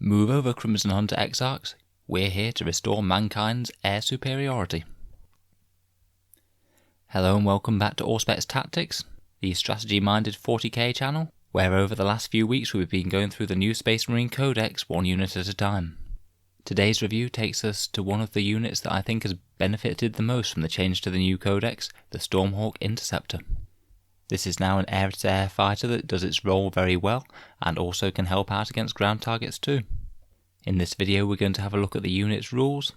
Move over, Crimson Hunter Exarchs. We're here to restore mankind's air superiority. Hello and welcome back to Auspex Tactics, the strategy-minded 40k channel, where over the last few weeks we've been going through the new Space Marine Codex one unit at a time. Today's review takes us to one of the units that I think has benefited the most from the change to the new Codex, the Stormhawk Interceptor. This is now an air-to-air fighter that does its role very well, and also can help out against ground targets too. In this video we're going to have a look at the unit's rules,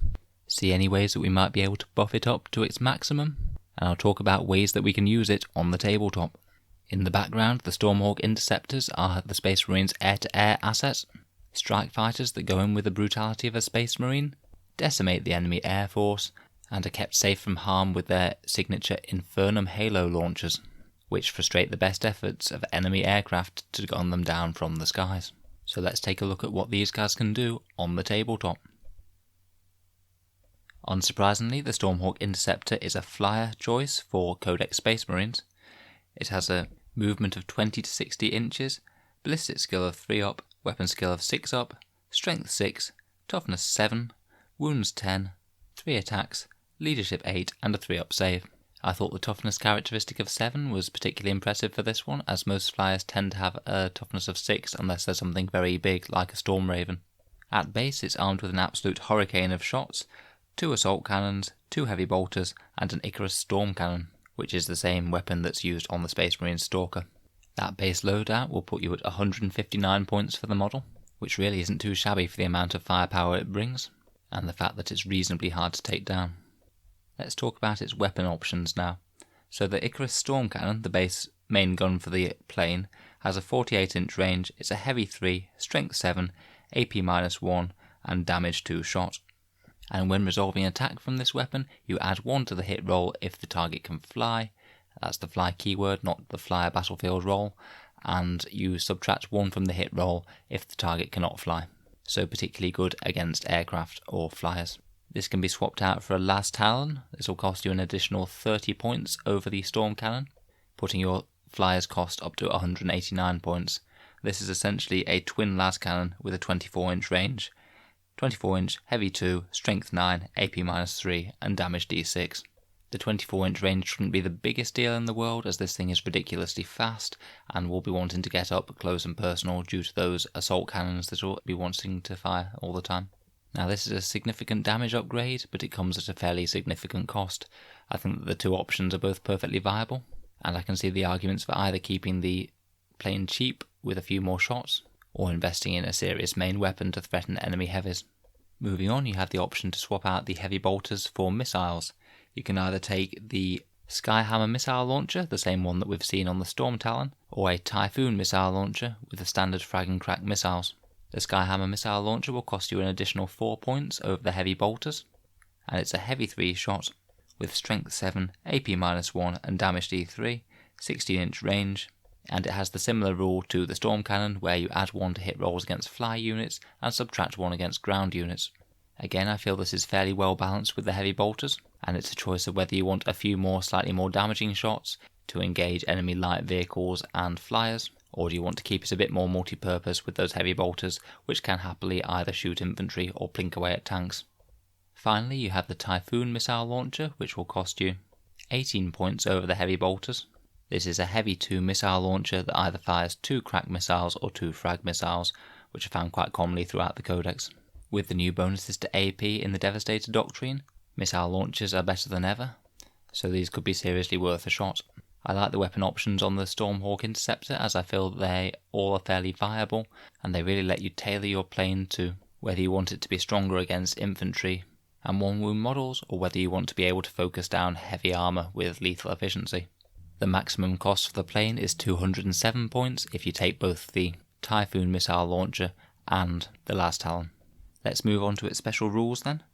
see any ways that we might be able to buff it up to its maximum, and I'll talk about ways that we can use it on the tabletop. In the background, the Stormhawk Interceptors are the Space Marine's air-to-air assets, strike fighters that go in with the brutality of a Space Marine, decimate the enemy air force, and are kept safe from harm with their signature Infernum Halo launchers, which frustrate the best efforts of enemy aircraft to gun them down from the skies. So let's take a look at what these guys can do on the tabletop. Unsurprisingly, the Stormhawk Interceptor is a flyer choice for Codex Space Marines. It has a movement of 20 to 60 inches, ballistic skill of 3 up, weapon skill of 6 up, strength 6, toughness 7, wounds 10, 3 attacks, leadership 8 and a 3 up save. I thought the toughness characteristic of 7 was particularly impressive for this one, as most flyers tend to have a toughness of 6 unless there's something very big like a Storm Raven. At base it's armed with an absolute hurricane of shots, 2 assault cannons, 2 heavy bolters and an Icarus storm cannon, which is the same weapon that's used on the Space Marine Stalker. That base loadout will put you at 159 points for the model, which really isn't too shabby for the amount of firepower it brings, and the fact that it's reasonably hard to take down. Let's talk about its weapon options now. So the Icarus Storm Cannon, the base main gun for the plane, has a 48-inch range, it's a heavy 3, strength 7, AP-1 and damage 2 shot. And when resolving attack from this weapon, you add 1 to the hit roll if the target can fly, that's the fly keyword, not the flyer battlefield roll, and you subtract 1 from the hit roll if the target cannot fly. So particularly good against aircraft or flyers. This can be swapped out for a Las Talon. This will cost you an additional 30 points over the Storm Cannon, putting your flyer's cost up to 189 points. This is essentially a twin Las Cannon with a 24-inch range. 24-inch, heavy 2, strength 9, AP-3 and damage D6. The 24-inch range shouldn't be the biggest deal in the world, as this thing is ridiculously fast and will be wanting to get up close and personal due to those assault cannons that will be wanting to fire all the time. Now this is a significant damage upgrade, but it comes at a fairly significant cost. I think that the two options are both perfectly viable, and I can see the arguments for either keeping the plane cheap with a few more shots, or investing in a serious main weapon to threaten enemy heavies. Moving on, you have the option to swap out the heavy bolters for missiles. You can either take the Skyhammer missile launcher, the same one that we've seen on the Storm Talon, or a Typhoon missile launcher with the standard frag and crack missiles. The Skyhammer missile launcher will cost you an additional 4 points over the heavy bolters, and it's a heavy 3 shot with strength 7, AP-1 and damage D3, 16-inch range, and it has the similar rule to the Storm Cannon where you add 1 to hit rolls against fly units and subtract 1 against ground units. Again, I feel this is fairly well balanced with the heavy bolters, and it's a choice of whether you want a few more slightly more damaging shots to engage enemy light vehicles and flyers, or do you want to keep it a bit more multi-purpose with those heavy bolters, which can happily either shoot infantry or plink away at tanks. Finally, you have the Typhoon missile launcher, which will cost you 18 points over the heavy bolters. This is a heavy 2 missile launcher that either fires 2 crack missiles or 2 frag missiles, which are found quite commonly throughout the Codex. With the new bonuses to AP in the Devastator Doctrine, missile launchers are better than ever, so these could be seriously worth a shot. I like the weapon options on the Stormhawk Interceptor, as I feel they all are fairly viable and they really let you tailor your plane to whether you want it to be stronger against infantry and 1 wound models, or whether you want to be able to focus down heavy armour with lethal efficiency. The maximum cost for the plane is 207 points if you take both the Typhoon missile launcher and the Las Talon. Let's move on to its special rules then.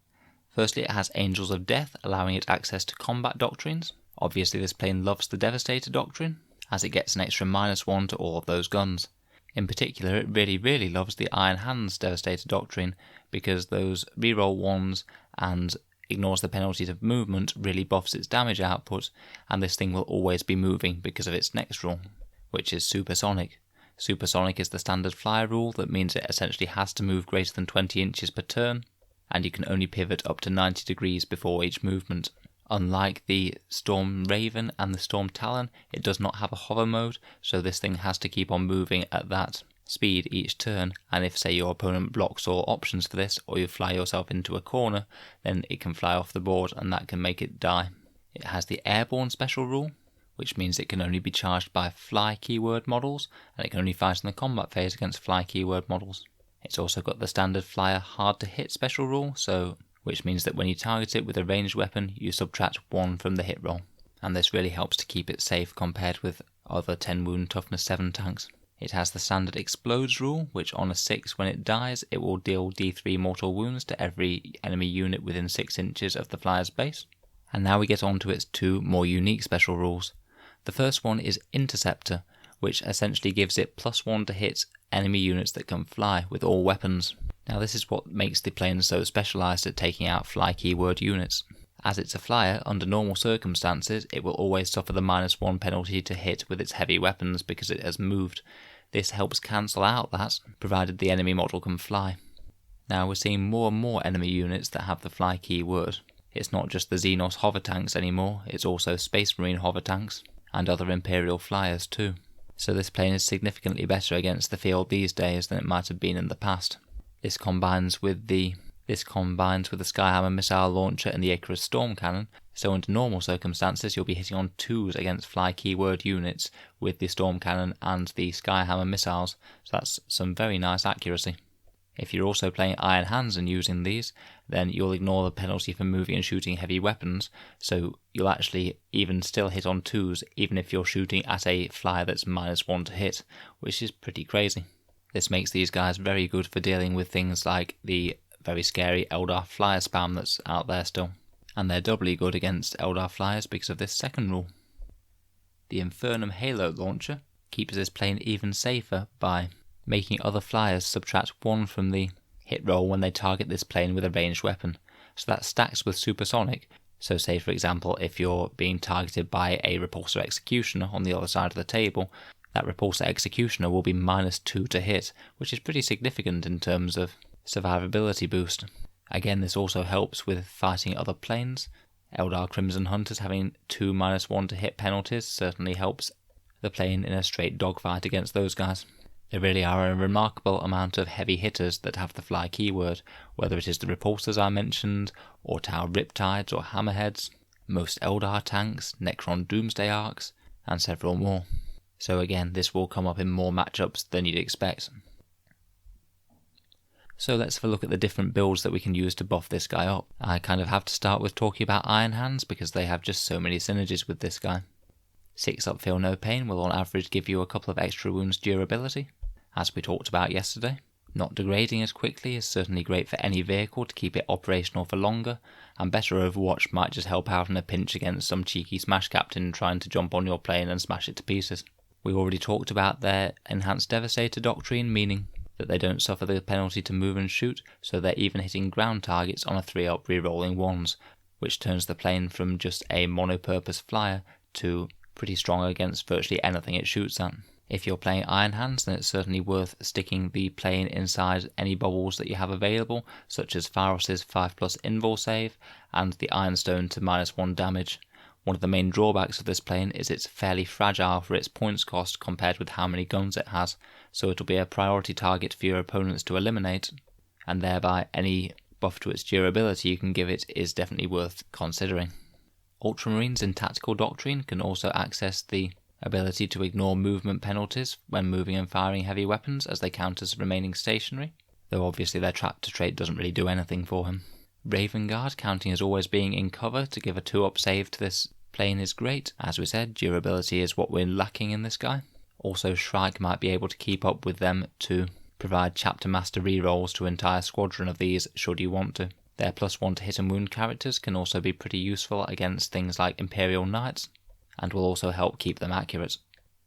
Firstly, it has Angels of Death, allowing it access to combat doctrines. Obviously this plane loves the Devastator Doctrine, as it gets an extra -1 to all of those guns. In particular, it really loves the Iron Hands Devastator Doctrine, because those reroll 1s and ignores the penalties of movement really buffs its damage output, and this thing will always be moving because of its next rule, which is supersonic. Supersonic is the standard flyer rule, that means it essentially has to move greater than 20 inches per turn, and you can only pivot up to 90 degrees before each movement. Unlike the Storm Raven and the Storm Talon, it does not have a hover mode, so this thing has to keep on moving at that speed each turn, and if say your opponent blocks all options for this, or you fly yourself into a corner, then it can fly off the board and that can make it die. It has the Airborne special rule, which means it can only be charged by fly keyword models, and it can only fight in the combat phase against fly keyword models. It's also got the standard flyer hard to hit special rule, which means that when you target it with a ranged weapon, you subtract 1 from the hit roll, and this really helps to keep it safe compared with other 10 wound toughness 7 tanks. It has the standard explodes rule, which on a 6 when it dies, it will deal D3 mortal wounds to every enemy unit within 6 inches of the flyer's base. And now we get on to its 2 more unique special rules. The first one is Interceptor, which essentially gives it +1 to hit enemy units that can fly with all weapons. Now this is what makes the plane so specialised at taking out fly keyword units. As it's a flyer, under normal circumstances, it will always suffer the -1 penalty to hit with its heavy weapons because it has moved. This helps cancel out that, provided the enemy model can fly. Now we're seeing more and more enemy units that have the fly keyword. It's not just the Xenos hover tanks anymore, it's also Space Marine hover tanks, and other Imperial flyers too. So this plane is significantly better against the field these days than it might have been in the past. This combines with the Skyhammer missile launcher and the Icarus storm cannon, so under normal circumstances you'll be hitting on 2s against fly keyword units with the storm cannon and the Skyhammer missiles, so that's some very nice accuracy. If you're also playing Iron Hands and using these, then you'll ignore the penalty for moving and shooting heavy weapons, so you'll actually even still hit on 2s even if you're shooting at a flyer that's -1 to hit, which is pretty crazy. This makes these guys very good for dealing with things like the very scary Eldar flyer spam that's out there still, and they're doubly good against Eldar flyers because of this second rule. The Infernum Halo launcher keeps this plane even safer by making other flyers subtract 1 from the hit roll when they target this plane with a ranged weapon, so that stacks with Supersonic. So say for example if you're being targeted by a Repulsor Executioner on the other side of the table, that Repulsor Executioner will be -2 to hit, which is pretty significant in terms of survivability boost. Again, this also helps with fighting other planes. Eldar Crimson Hunters having 2 -1 to hit penalties certainly helps the plane in a straight dogfight against those guys. There really are a remarkable amount of heavy hitters that have the fly keyword, whether it is the Repulsors I mentioned, or Tau Riptides or Hammerheads, most Eldar tanks, Necron Doomsday Arcs, and several more. So again, this will come up in more matchups than you'd expect. So let's have a look at the different builds that we can use to buff this guy up. I kind of have to start with talking about Iron Hands because they have just so many synergies with this guy. 6 up Feel No Pain will on average give you a couple of extra wounds durability, as we talked about yesterday. Not degrading as quickly is certainly great for any vehicle to keep it operational for longer, and better Overwatch might just help out in a pinch against some cheeky Smash Captain trying to jump on your plane and smash it to pieces. We already talked about their Enhanced Devastator doctrine, meaning that they don't suffer the penalty to move and shoot, so they're even hitting ground targets on a 3-up rerolling 1s, which turns the plane from just a monopurpose flyer to pretty strong against virtually anything it shoots at. If you're playing Iron Hands, then it's certainly worth sticking the plane inside any bubbles that you have available, such as Pharos's 5+ invul save and the Ironstone to -1 damage. One of the main drawbacks of this plane is it's fairly fragile for its points cost compared with how many guns it has, so it'll be a priority target for your opponents to eliminate, and thereby any buff to its durability you can give it is definitely worth considering. Ultramarines in Tactical Doctrine can also access the ability to ignore movement penalties when moving and firing heavy weapons as they count as remaining stationary, though obviously their trap to trait doesn't really do anything for him. Raven Guard counting as always being in cover to give a 2-up save to this plane is great. As we said, durability is what we're lacking in this guy. Also Shrike might be able to keep up with them to provide Chapter Master rerolls to an entire squadron of these should you want to. Their +1 to hit and wound characters can also be pretty useful against things like Imperial Knights, and will also help keep them accurate.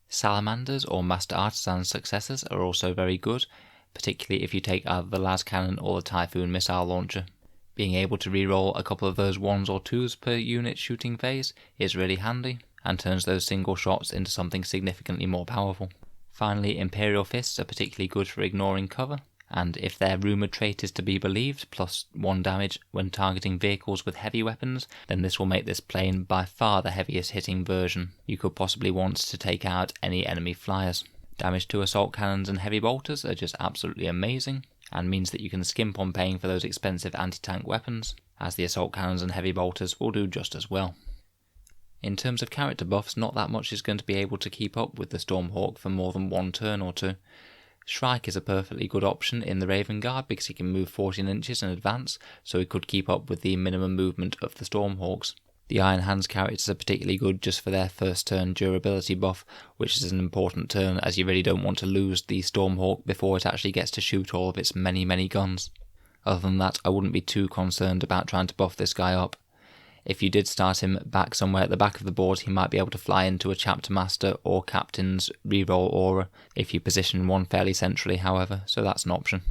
Salamanders or Master Artisan's successors are also very good, particularly if you take either the Las Cannon or the Typhoon missile launcher. Being able to reroll a couple of those 1s or 2s per unit shooting phase is really handy, and turns those single shots into something significantly more powerful. Finally, Imperial Fists are particularly good for ignoring cover, and if their rumoured trait is to be believed, +1 damage when targeting vehicles with heavy weapons, then this will make this plane by far the heaviest hitting version you could possibly want to take out any enemy flyers. Damage to assault cannons and heavy bolters are just absolutely amazing, and means that you can skimp on paying for those expensive anti-tank weapons, as the assault cannons and heavy bolters will do just as well. In terms of character buffs, not that much is going to be able to keep up with the Stormhawk for more than one turn or two. Shrike is a perfectly good option in the Raven Guard because he can move 14 inches in advance, so he could keep up with the minimum movement of the Stormhawks. The Iron Hands characters are particularly good just for their first turn durability buff, which is an important turn as you really don't want to lose the Stormhawk before it actually gets to shoot all of its many guns. Other than that, I wouldn't be too concerned about trying to buff this guy up. If you did start him back somewhere at the back of the board, he might be able to fly into a Chapter Master or Captain's reroll aura if you position one fairly centrally, however, so that's an option.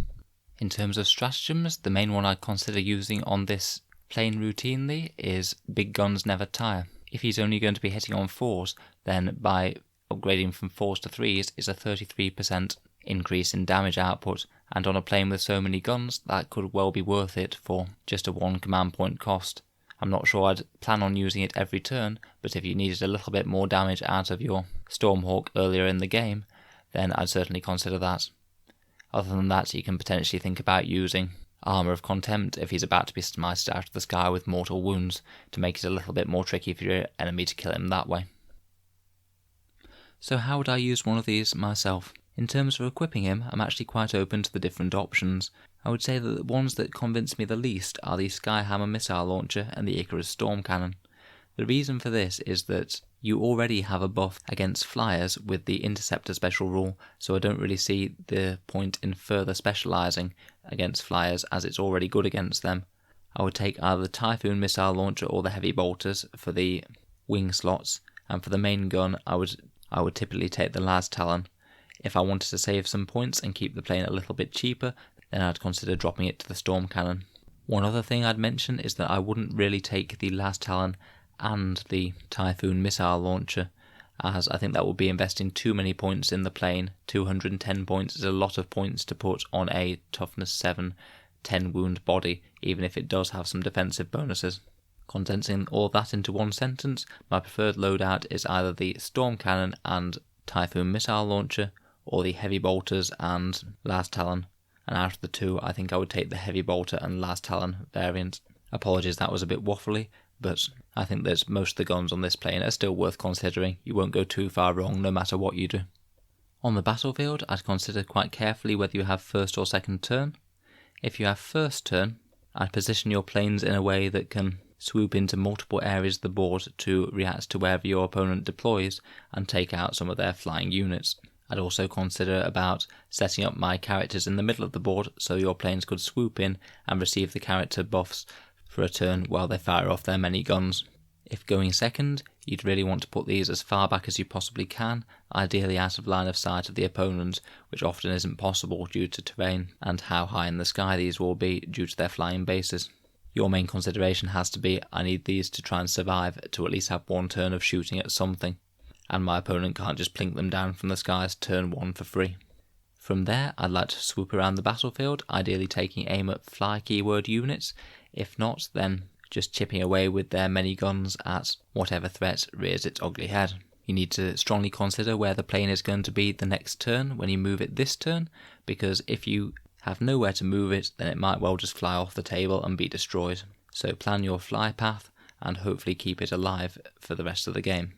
In terms of stratagems, the main one I'd consider using on this plane routinely is Big Guns Never Tire. If he's only going to be hitting on 4s, then by upgrading from 4s to 3s is a 33% increase in damage output, and on a plane with so many guns, that could well be worth it for just a 1 command point cost. I'm not sure I'd plan on using it every turn, but if you needed a little bit more damage out of your Stormhawk earlier in the game, then I'd certainly consider that. Other than that, you can potentially think about using Armour of Contempt if he's about to be smited out of the sky with mortal wounds, to make it a little bit more tricky for your enemy to kill him that way. So how would I use one of these myself? In terms of equipping him, I'm actually quite open to the different options. I would say that the ones that convince me the least are the Skyhammer missile launcher and the Icarus storm cannon. The reason for this is that you already have a buff against flyers with the Interceptor special rule, so I don't really see the point in further specialising against flyers as it's already good against them. I would take either the Typhoon missile launcher or the heavy bolters for the wing slots, and for the main gun I would typically take the Las Talon. If I wanted to save some points and keep the plane a little bit cheaper, then I'd consider dropping it to the Storm Cannon. One other thing I'd mention is that I wouldn't really take the Las Talon and the Typhoon missile launcher, as I think that would be investing too many points in the plane. 210 points is a lot of points to put on a toughness 7, 10 wound body, even if it does have some defensive bonuses. Condensing all that into one sentence, my preferred loadout is either the Storm Cannon and Typhoon missile launcher, or the heavy bolters and Las Talon. And out of the two, I think I would take the heavy bolter and Las Talon variant. Apologies, that was a bit waffly, but I think that most of the guns on this plane are still worth considering. You won't go too far wrong no matter what you do. On the battlefield, I'd consider quite carefully whether you have first or second turn. If you have first turn, I'd position your planes in a way that can swoop into multiple areas of the board to react to wherever your opponent deploys and take out some of their flying units. I'd also consider about setting up my characters in the middle of the board so your planes could swoop in and receive the character buffs for a turn while they fire off their many guns. If going second, you'd really want to put these as far back as you possibly can, ideally out of line of sight of the opponent, which often isn't possible due to terrain and how high in the sky these will be due to their flying bases. Your main consideration has to be, I need these to try and survive to at least have one turn of shooting at something, and my opponent can't just plink them down from the skies turn 1 for free. From there, I'd like to swoop around the battlefield, ideally taking aim at fly keyword units. If not, then just chipping away with their many guns at whatever threat rears its ugly head. You need to strongly consider where the plane is going to be the next turn when you move it this turn, because if you have nowhere to move it, then it might well just fly off the table and be destroyed. So plan your fly path and hopefully keep it alive for the rest of the game.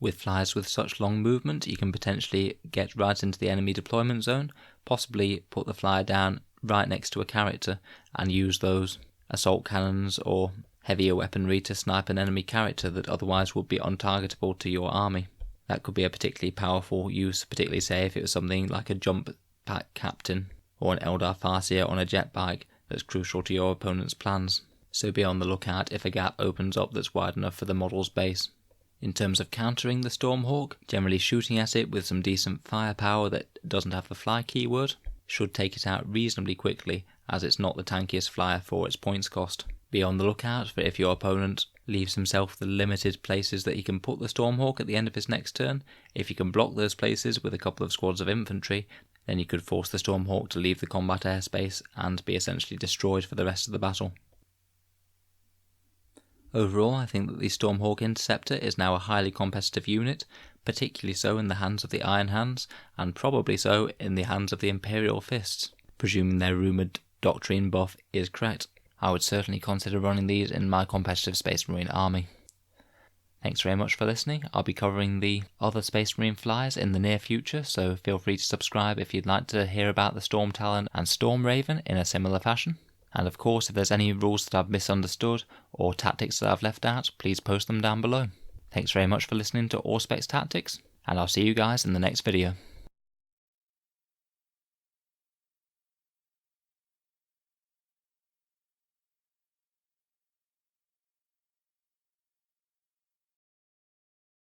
With flyers with such long movement, you can potentially get right into the enemy deployment zone, possibly put the flyer down right next to a character and use those assault cannons or heavier weaponry to snipe an enemy character that otherwise would be untargetable to your army. That could be a particularly powerful use, particularly say if it was something like a jump pack captain or an Eldar Farseer on a jet bike that's crucial to your opponent's plans. So be on the lookout if a gap opens up that's wide enough for the model's base. In terms of countering the Stormhawk, generally shooting at it with some decent firepower that doesn't have the fly keyword should take it out reasonably quickly, as it's not the tankiest flyer for its points cost. Be on the lookout for if your opponent leaves himself the limited places that he can put the Stormhawk at the end of his next turn. If you can block those places with a couple of squads of infantry, then you could force the Stormhawk to leave the combat airspace and be essentially destroyed for the rest of the battle. Overall, I think that the Stormhawk Interceptor is now a highly competitive unit, particularly so in the hands of the Iron Hands, and probably so in the hands of the Imperial Fists, presuming their rumoured Doctrine buff is correct. I would certainly consider running these in my competitive Space Marine army. Thanks very much for listening. I'll be covering the other Space Marine flyers in the near future, so feel free to subscribe if you'd like to hear about the Storm Talon and Storm Raven in a similar fashion. And of course, if there's any rules that I've misunderstood or tactics that I've left out, please post them down below. Thanks very much for listening to Auspex Tactics, and I'll see you guys in the next video.